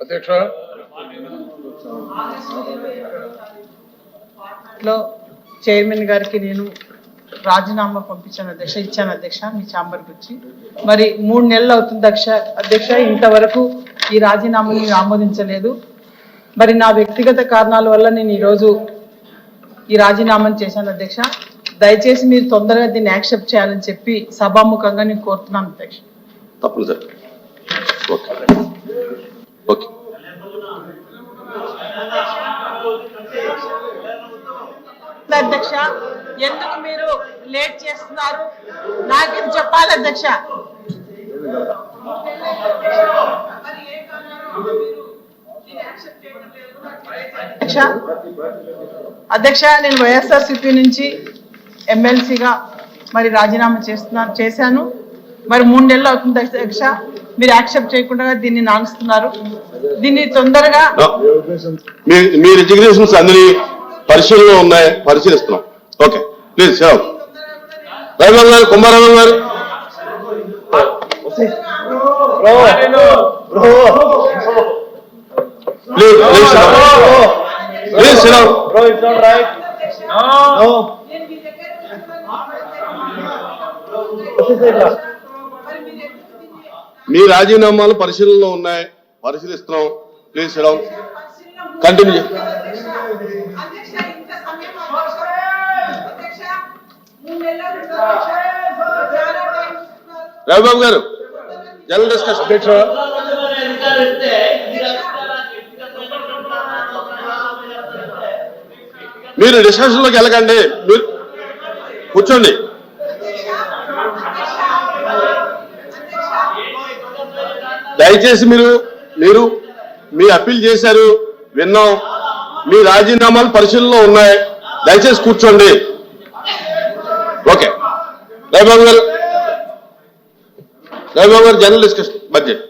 అధ్యక్ష చైర్మన్ గారికి నేను రాజీనామా పంపించాను అధ్యక్ష, ఇచ్చాను అధ్యక్ష మీ ఛాంబర్కి వచ్చి. మరి 3 నెలలు అవుతుంది అధ్యక్ష, ఇంతవరకు ఈ రాజీనామాని ఆమోదించలేదు. మరి నా వ్యక్తిగత కారణాల వల్ల నేను ఈరోజు ఈ రాజీనామాను చేశాను అధ్యక్ష. దయచేసి మీరు తొందరగా దీన్ని యాక్సెప్ట్ చేయాలని చెప్పి సభాముఖంగా నేను కోరుతున్నాను అధ్యక్ష. తప్పనిసరి. అధ్యక్ష, ఎందుకు మీరు లేట్ చేస్తున్నారు నాకు ఇది చెప్పాలి అధ్యక్ష. అధ్యక్ష, నేను వైఎస్ఆర్సీపీ నుంచి ఎమ్మెల్సీగా మరి రాజీనామా చేశాను. మరి 3 నెలలు అవుతుంది అధ్యక్ష, మీరు యాక్సెప్ట్ చేయకుండా దీన్ని నానుస్తున్నారు. దీన్ని తొందరగా మీ రిజిగ్నేషన్స్ అన్ని పరిశీలనలో ఉన్నాయి, పరిశీలిస్తున్నాం. ఓకే ప్లీజ్ సేవ్ రవిబాబు గారు, కుమారరావు గారు ప్లీజ్ మీ రాజీనామాలు పరిశీలనలో ఉన్నాయి, పరిశీలిస్తున్నాం. ప్లీజ్ సెలవు కంటిన్యూ. రవిబాబు గారు జనరల్ డిస్కషన్. మీరు డిస్కషన్ లోకి వెళ్ళకండి, మీరు కూర్చోండి. దయచేసి మీరు మీ అప్పీల్ చేశారు, విన్నాం. మీ రాజీనామాలు పరిశీలనలో ఉన్నాయి, దయచేసి కూర్చోండి. ఓకే రవిబాబు గారు జనరల్ డిస్కషన్ బడ్జెట్.